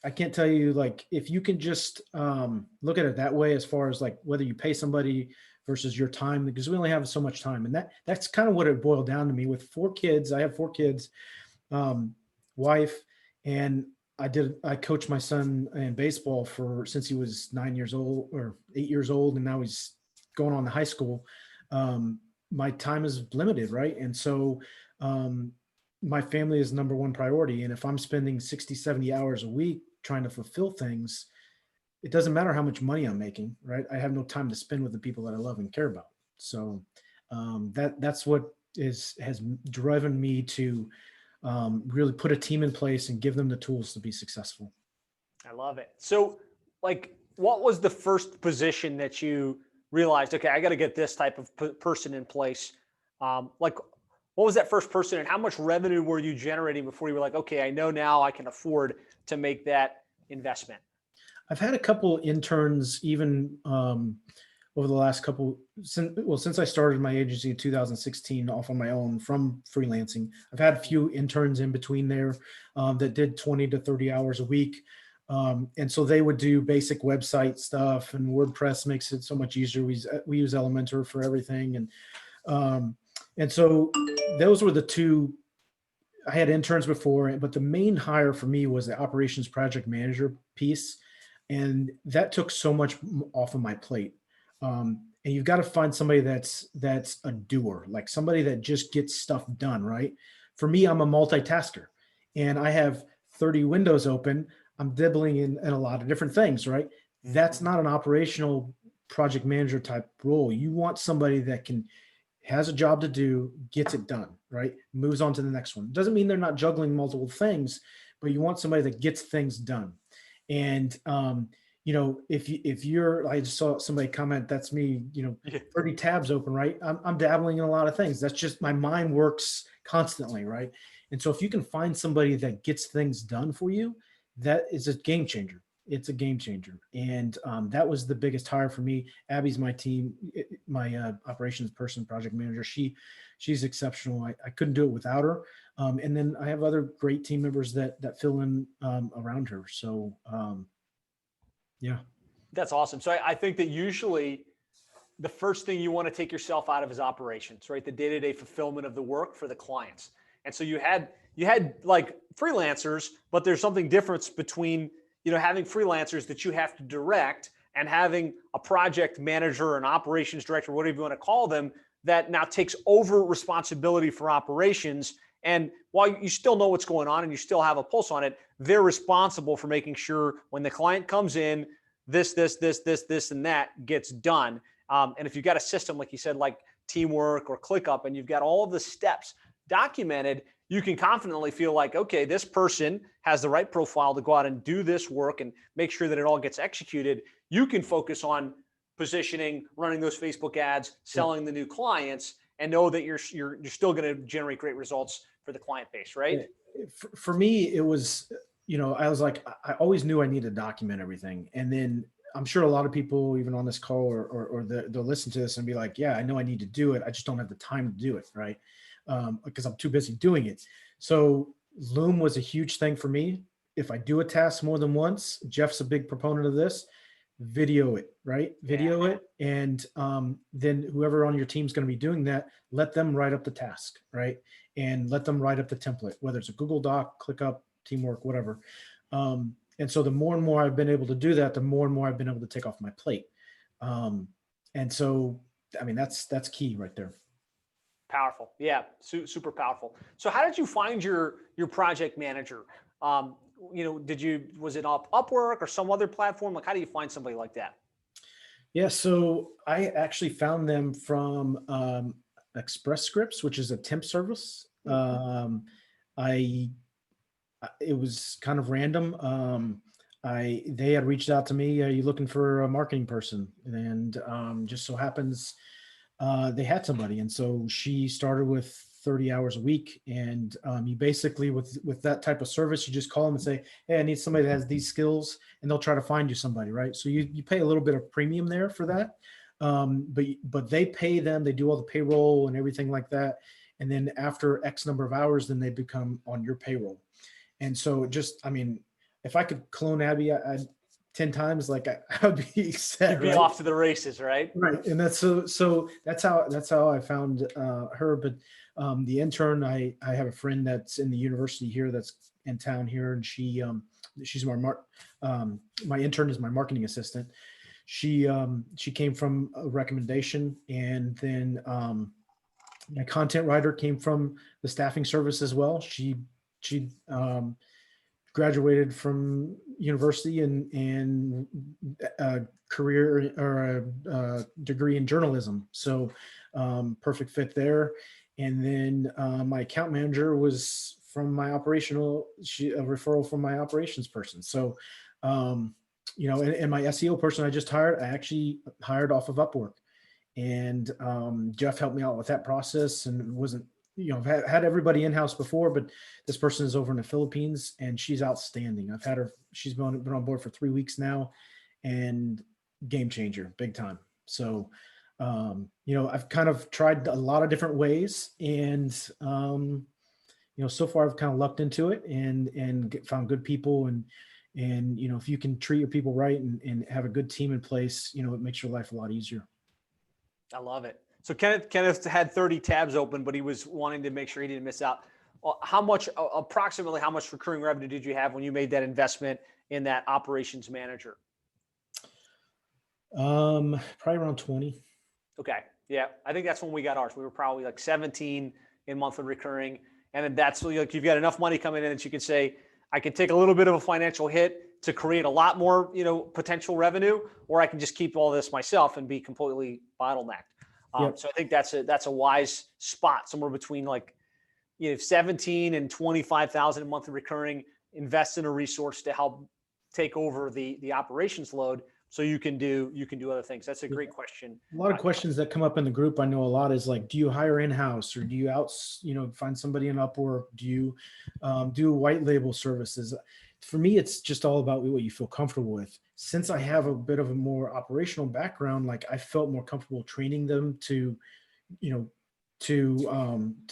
I can't tell you, like, if you can just look at it that way, as far as like whether you pay somebody versus your time, because we only have so much time. And that's kind of what it boiled down to me with 4 kids. I have 4 kids, wife, and I coached my son in baseball since he was 9 years old or 8 years old. And now he's going on to high school. My time is limited. Right. And so, my family is number one priority. And if I'm spending 60, 70 hours a week trying to fulfill things, it doesn't matter how much money I'm making, right? I have no time to spend with the people that I love and care about. So that's what has driven me to really put a team in place and give them the tools to be successful. I love it. So, like, what was the first position that you realized, okay, I got to get this type of person in place? What was that first person, and how much revenue were you generating before you were like, okay, I know now I can afford to make that investment? I've had a couple interns even over the last couple, since I started my agency in 2016 off on my own from freelancing. I've had a few interns in between there that did 20 to 30 hours a week. And so they would do basic website stuff, and WordPress makes it so much easier. We use Elementor for everything. And so those were the 2. I had interns before, but the main hire for me was the operations project manager piece. And that took so much off of my plate. And you've got to find somebody that's a doer, like somebody that just gets stuff done, right? For me, I'm a multitasker, and I have 30 windows open. I'm dibbling in a lot of different things, right? That's not an operational project manager type role. You want somebody that has a job to do, gets it done, right? Moves on to the next one. Doesn't mean they're not juggling multiple things, but you want somebody that gets things done. And, if you're, I just saw somebody comment, that's me, 30 tabs open, right? I'm dabbling in a lot of things. That's just, my mind works constantly, right? And so if you can find somebody that gets things done for you, that is a game changer. It's a game changer. And that was the biggest hire for me. Abby's my team, my operations person, project manager. She's exceptional. I couldn't do it without her. And then I have other great team members that fill in around her. So yeah. That's awesome. So I think that usually the first thing you want to take yourself out of is operations, right? The day-to-day fulfillment of the work for the clients. And so you had like freelancers, but there's something different between, having freelancers that you have to direct and having a project manager or an operations director, whatever you want to call them, that now takes over responsibility for operations. And while you still know what's going on and you still have a pulse on it, they're responsible for making sure when the client comes in, this, and that gets done. And if you've got a system, like you said, like Teamwork or ClickUp, and you've got all of the steps documented, you can confidently feel like, okay, this person has the right profile to go out and do this work and make sure that it all gets executed. You can focus on positioning, running those Facebook ads, selling the new clients, and know that you're still going to generate great results for the client base, right? For me, it was, I was like, I always knew I needed to document everything. And then I'm sure a lot of people, even on this call or they'll listen to this and be like, yeah, I know I need to do it. I just don't have the time to do it. Right. Because I'm too busy doing it. So Loom was a huge thing for me. If I do a task more than once, Jeff's a big proponent of this, video it, right? Video it. And then whoever on your team is going to be doing that, let them write up the task, right? And let them write up the template, whether it's a Google Doc, ClickUp, Teamwork, whatever. And so the more and more I've been able to do that, the more and more I've been able to take off my plate. And so, I mean, that's key right there. Powerful. Yeah. Super powerful. So how did you find your project manager? Was it Upwork or some other platform? Like, how do you find somebody like that? Yeah. So I actually found them from Express Scripts, which is a temp service. It was kind of random. They had reached out to me, are you looking for a marketing person? And just so happens they had somebody. And so she started with 30 hours a week. And you basically, with that type of service, you just call them and say, hey, I need somebody that has these skills, and they'll try to find you somebody, right? So you pay a little bit of premium there for that. But they pay them, they do all the payroll and everything like that. And then after X number of hours, then they become on your payroll. And so if I could clone Abby, I'd 10 times, like I would be set. You'd be off to the races, right? Right. And that's so that's how I found her. But the intern, I have a friend that's in the university here that's in town here, and she's my intern is my marketing assistant. She came from a recommendation, and then my content writer came from the staffing service as well. She graduated from university and a career or a degree in journalism. So perfect fit there. And then my account manager was from my a referral from my operations person. So, and my SEO person I just hired, I actually hired off of Upwork. And Jeff helped me out with that process, and wasn't, I've had everybody in-house before, but this person is over in the Philippines, and she's outstanding. I've had her, she's been on board for 3 weeks now, and game changer, big time. So, I've kind of tried a lot of different ways, and, so far I've kind of lucked into it and found good people. And, if you can treat your people right and have a good team in place, it makes your life a lot easier. I love it. So Kenneth had 30 tabs open, but he was wanting to make sure he didn't miss out. Approximately how much recurring revenue did you have when you made that investment in that operations manager? Probably around 20. Okay. Yeah. I think that's when we got ours. We were probably like 17 in monthly recurring. And then that's like, you've got enough money coming in that you can say, I can take a little bit of a financial hit to create a lot more, potential revenue, or I can just keep all this myself and be completely bottlenecked. Yep. So I think that's a wise spot, somewhere between 17 and 25,000 a monthly recurring. Invest in a resource to help take over the operations load, so you can do other things. That's a great question. A lot of questions that come up in the group, I know a lot, is like, do you hire in-house, or do you find somebody in Upwork? Do you do white label services? For me, it's just all about what you feel comfortable with. Since I have a bit of a more operational background, like I felt more comfortable training them to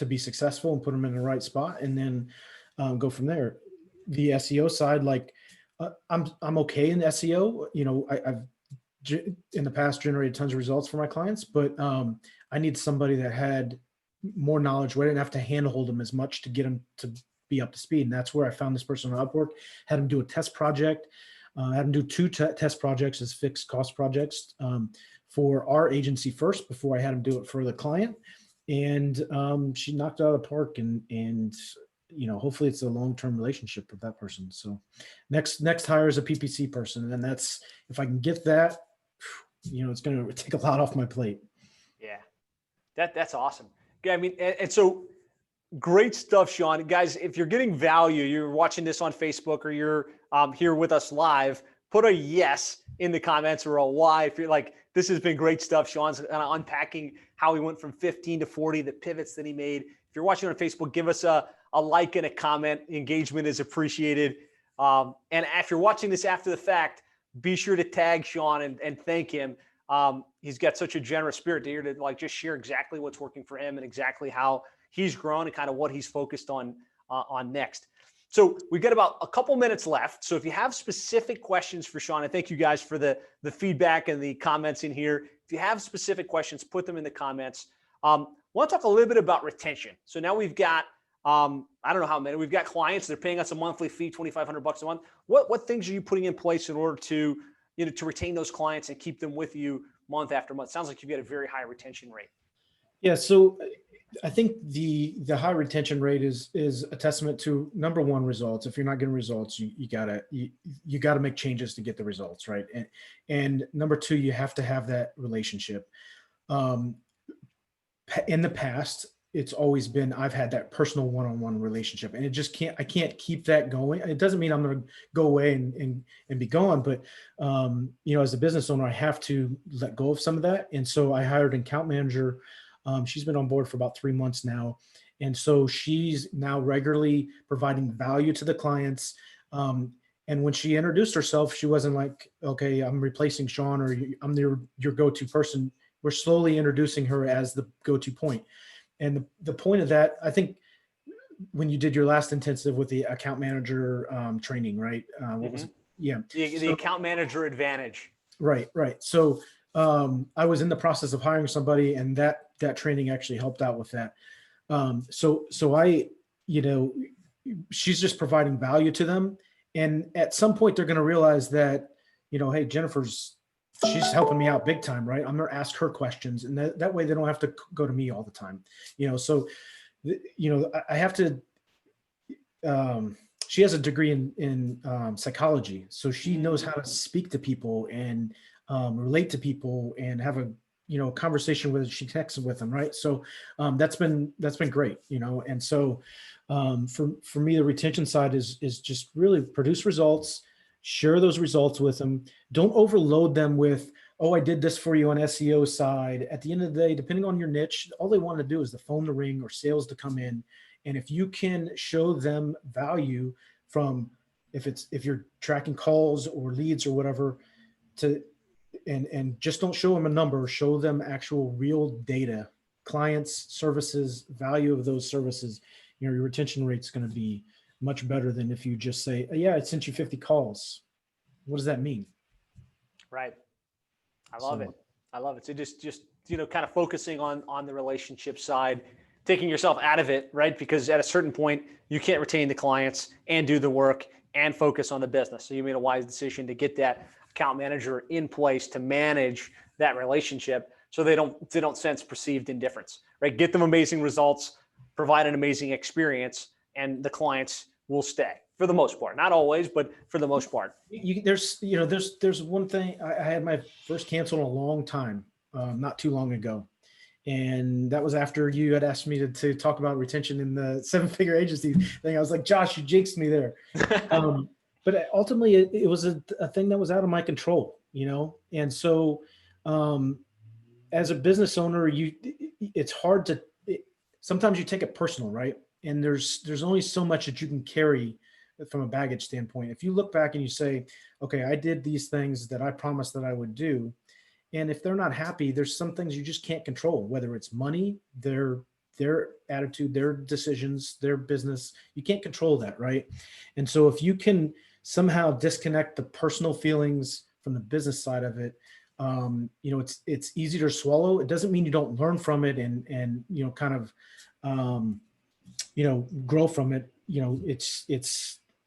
be successful and put them in the right spot, and then go from there. The SEO side, I'm okay in SEO. I've in the past generated tons of results for my clients, but I need somebody that had more knowledge where I didn't have to handhold them as much to get them to be up to speed. And that's where I found this person on Upwork, had him do a test project, had him do 2 test projects as fixed cost projects for our agency first, before I had him do it for the client. And she knocked it out of the park, and hopefully it's a long-term relationship with that person. So next hire is a PPC person. And that's, if I can get that, it's going to take a lot off my plate. Yeah, that's awesome. I mean, and so great stuff, Sean. Guys, if you're getting value, you're watching this on Facebook, or you're here with us live, put a yes in the comments or a Y if you're like, this has been great stuff. Sean's kind of unpacking how he went from 15 to 40, the pivots that he made. If you're watching on Facebook, give us a like and a comment. Engagement is appreciated. And if you're watching this after the fact, be sure to tag Sean and thank him. He's got such a generous spirit here to like just share exactly what's working for him and exactly how he's grown and kind of what he's focused on next. So we've got about a couple minutes left. So if you have specific questions for Sean, and thank you guys for the feedback and the comments in here. If you have specific questions, put them in the comments. I want to talk a little bit about retention. So now we've got, I don't know how many, we've got clients, they're paying us a monthly fee, $2,500 a month. What things are you putting in place in order to, to retain those clients and keep them with you month after month? Sounds like you've got a very high retention rate. Yeah. So I think the high retention rate is a testament to, number one, results. If you're not getting results, you gotta make changes to get the results, right? And number two, you have to have that relationship. In the past, it's always been, I've had that personal one-on-one relationship, and I can't keep that going. It doesn't mean I'm going to go away and be gone, but as a business owner, I have to let go of some of that. And so I hired an account manager. She's been on board for about 3 months now. And so she's now regularly providing value to the clients. And when she introduced herself, she wasn't like, okay, I'm replacing Sean, or I'm your go-to person. We're slowly introducing her as the go-to point. And the point of that, I think, when you did your last intensive with the account manager training, right? What was it? Yeah. The account manager advantage. Right. So I was in the process of hiring somebody, and that training actually helped out with that. So I, she's just providing value to them. And at some point they're going to realize that, hey, she's helping me out big time, right? I'm going to ask her questions, and that way they don't have to go to me all the time. So, I have to, she has a degree in psychology. So she knows how to speak to people and relate to people and have a, conversation with, she connects with them. Right. So that's been great, and so for me, the retention side is just really produce results, share those results with them. Don't overload them with, oh, I did this for you on SEO side. At the end of the day, depending on your niche, all they want to do is the phone to ring or sales to come in. And if you can show them value from, if you're tracking calls or leads or whatever, and just don't show them a number, show them actual real data, clients, services, value of those services, your retention rate is going to be much better than if you just say, yeah, I sent you 50 calls. What does that mean? Right. I love it. So just, kind of focusing on the relationship side, taking yourself out of it, right? Because at a certain point, you can't retain the clients and do the work and focus on the business. So you made a wise decision to get that account manager in place to manage that relationship so they don't sense perceived indifference, right? Get them amazing results, provide an amazing experience, and the clients will stay for the most part. Not always, but for the most part. There's one thing. I had my first cancel in a long time, not too long ago. And that was after you had asked me to talk about retention in the 7-figure agency thing. I was like, Josh, you jinxed me there. But ultimately it was a thing that was out of my control, And so as a business owner, it's hard to, sometimes you take it personal, right? And there's only so much that you can carry from a baggage standpoint. If you look back and you say, okay, I did these things that I promised that I would do. And if they're not happy, there's some things you just can't control, whether it's money, their attitude, their decisions, their business. You can't control that, right? And so if you can somehow disconnect the personal feelings from the business side of it, it's easier to swallow. It doesn't mean you don't learn from it and kind of grow from it.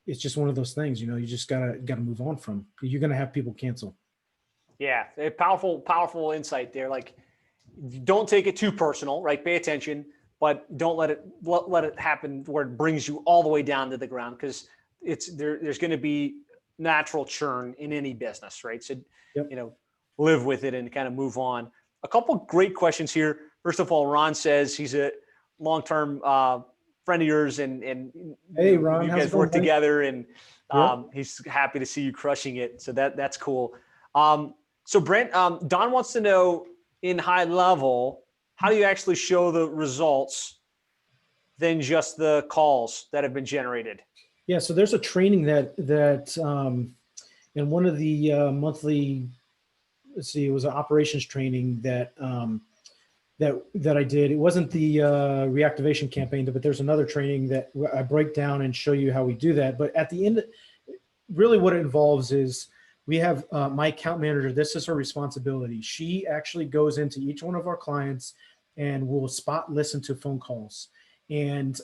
It's just one of those things, you just gotta move on from. You're gonna have people cancel. Yeah, a powerful insight there. Like, don't take it too personal, right? Pay attention, but don't let it happen where it brings you all the way down to the ground, because there's going to be natural churn in any business, right? So, yep. Live with it and kind of move on. A couple great questions here. First of all, Ron says he's a long-term friend of yours, and Hey, Ron, you how's it guys going, work buddy? together, and Yep. he's happy to see you crushing it. So that's cool. So Brent, Don wants to know in high level, how do you actually show the results than just the calls that have been generated? Yeah. So there's a training that in one of the monthly, let's see, it was an operations training that I did. It wasn't the reactivation campaign, but there's another training that I break down and show you how we do that. But at the end, really what it involves is we have my account manager. This is her responsibility. She actually goes into each one of our clients and will spot listen to phone calls and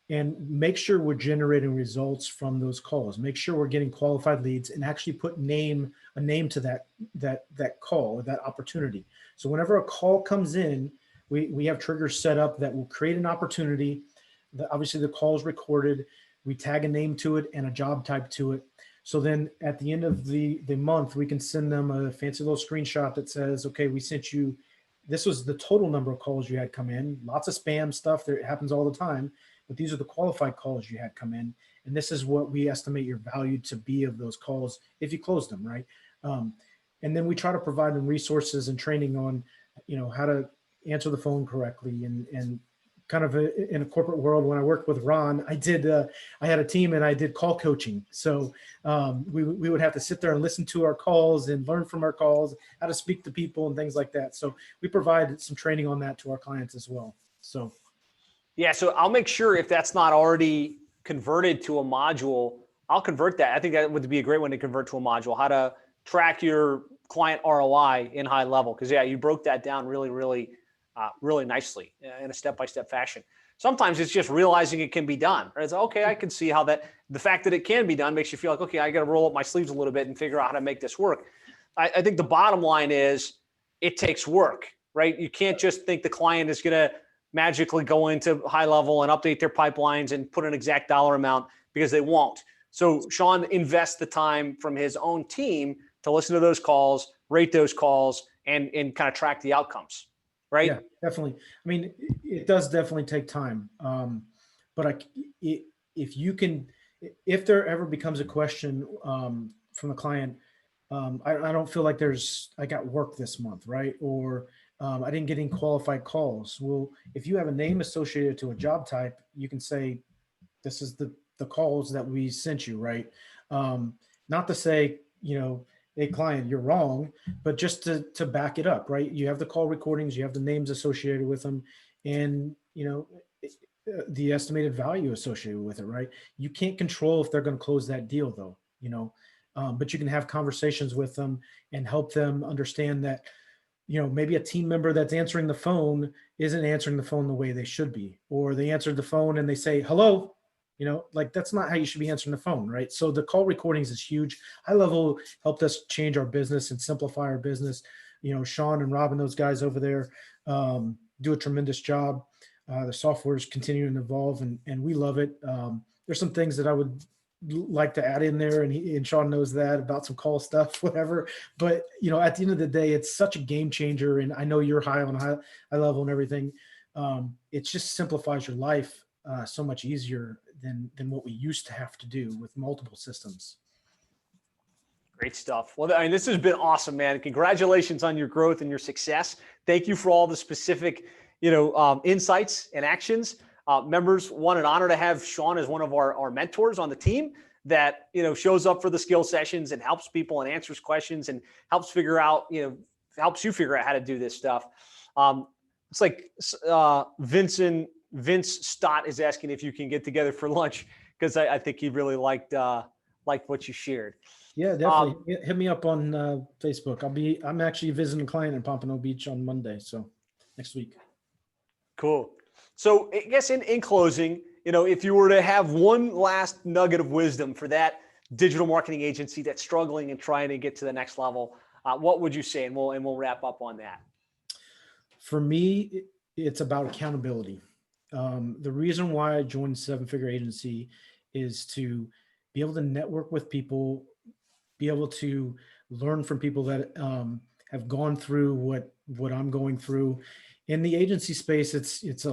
make sure we're generating results from those calls. Make sure we're getting qualified leads and actually put a name to that call or that opportunity. So whenever a call comes in, we have triggers set up that will create an opportunity. Obviously the call is recorded. We tag a name to it and a job type to it. So then at the end of the month, we can send them a fancy little screenshot that says, okay, we sent you, this was the total number of calls you had come in, lots of spam stuff that happens all the time, but these are the qualified calls you had come in. And this is what we estimate your value to be of those calls if you close them, right? And then we try to provide them resources and training on, how to answer the phone correctly and kind of in a corporate world. When I worked with Ron, I had a team and I did call coaching. So we would have to sit there and listen to our calls and learn from our calls, how to speak to people and things like that. So we provide some training on that to our clients as well. So. Yeah. So I'll make sure if that's not already converted to a module, I'll convert that. I think that would be a great one to convert to a module, how to track your client ROI in high level. Cause yeah, you broke that down really, really nicely in a step-by-step fashion. Sometimes it's just realizing it can be done. Right? It's okay. I can see how the fact that it can be done makes you feel like, okay, I got to roll up my sleeves a little bit and figure out how to make this work. I think the bottom line is it takes work, right? You can't just think the client is going to magically go into high level and update their pipelines and put an exact dollar amount, because they won't. So Sean invests the time from his own team to listen to those calls, rate those calls, and kind of track the outcomes. Right? Yeah, definitely. I mean, it does definitely take time. But if there ever becomes a question from a client, I don't feel like I got work this month, right? Or I didn't get any qualified calls. Well, if you have a name associated to a job type, you can say, this is the calls that we sent you, right? Not to say, hey client, you're wrong, but just to back it up, right? You have the call recordings, you have the names associated with them, and the estimated value associated with it, right? You can't control if they're going to close that deal though, but you can have conversations with them and help them understand that, maybe a team member that's answering the phone isn't answering the phone the way they should be, or they answered the phone and they say, hello, like that's not how you should be answering the phone, right? So the call recordings is huge. High level helped us change our business and simplify our business. Sean and Rob and those guys over there do a tremendous job. The software is continuing to evolve and we love it. There's some things that I would like to add in there, and Sean knows that about some call stuff, whatever. But at the end of the day, it's such a game changer. And I know you're high level and everything. It just simplifies your life so much easier than what we used to have to do with multiple systems. Great stuff. Well, I mean, this has been awesome, man. Congratulations on your growth and your success. Thank you for all the specific, insights and actions. Members, an honor to have Sean as one of our mentors on the team that, shows up for the skill sessions and helps people and answers questions and helps you figure out how to do this stuff. It's like Vince Stott is asking if you can get together for lunch, because I think he really liked what you shared. Yeah, definitely. Hit me up on Facebook. I'm actually visiting a client in Pompano Beach on Monday, so next week. Cool. So I guess in closing, if you were to have one last nugget of wisdom for that digital marketing agency that's struggling and trying to get to the next level, what would you say? And we'll wrap up on that. For me, it's about accountability. The reason why I joined Seven Figure Agency is to be able to network with people, be able to learn from people that have gone through what I'm going through. In the agency space, it's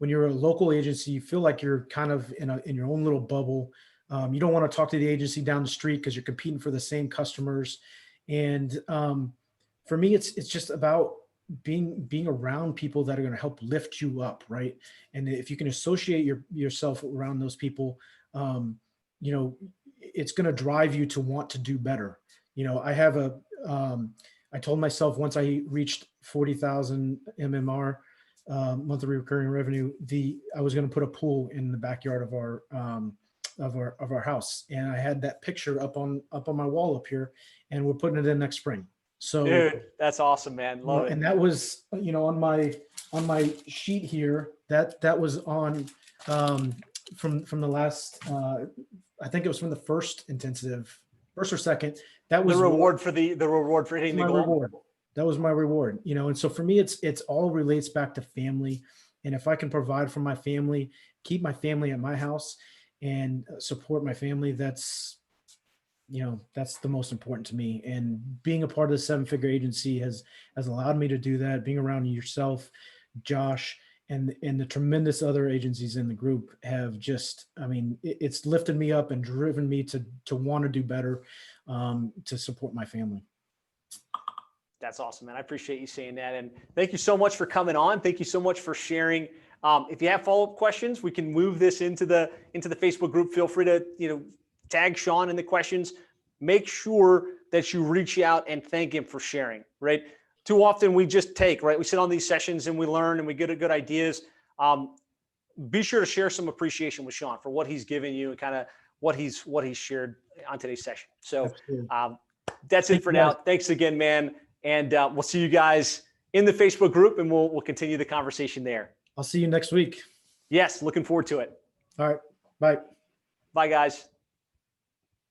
when you're a local agency, you feel like you're kind of in your own little bubble. You don't want to talk to the agency down the street because you're competing for the same customers. And for me, it's just about being around people that are going to help lift you up, right? And if you can associate yourself around those people, it's going to drive you to want to do better. I told myself once I reached 40,000 MMR, monthly recurring revenue, I was going to put a pool in the backyard of our house. And I had that picture up on my wall up here, and we're putting it in next spring. So dude, that's awesome, man. Love it. And that was, on my sheet here, that was on, from the last, I think it was from the first or second. That was the reward for hitting the goal. Reward. That was my reward, and so for me, it's all relates back to family. And if I can provide for my family, keep my family at my house and support my family, that's the most important to me. And being a part of the 7-figure agency has allowed me to do that. Being around yourself, Josh, and the tremendous other agencies in the group have just, it's lifted me up and driven me to want to do better, to support my family. That's awesome, man. I appreciate you saying that. And thank you so much for coming on. Thank you so much for sharing. If you have follow-up questions, we can move this into the Facebook group. Feel free to, tag Sean in the questions. Make sure that you reach out and thank him for sharing, right? Too often we just take, right? We sit on these sessions and we learn and we get good ideas. Be sure to share some appreciation with Sean for what he's given you and kind of what he's shared on today's session. So that's it for now. Thanks again, man. And we'll see you guys in the Facebook group, and we'll continue the conversation there. I'll see you next week. Yes, looking forward to it. All right. Bye. Bye, guys.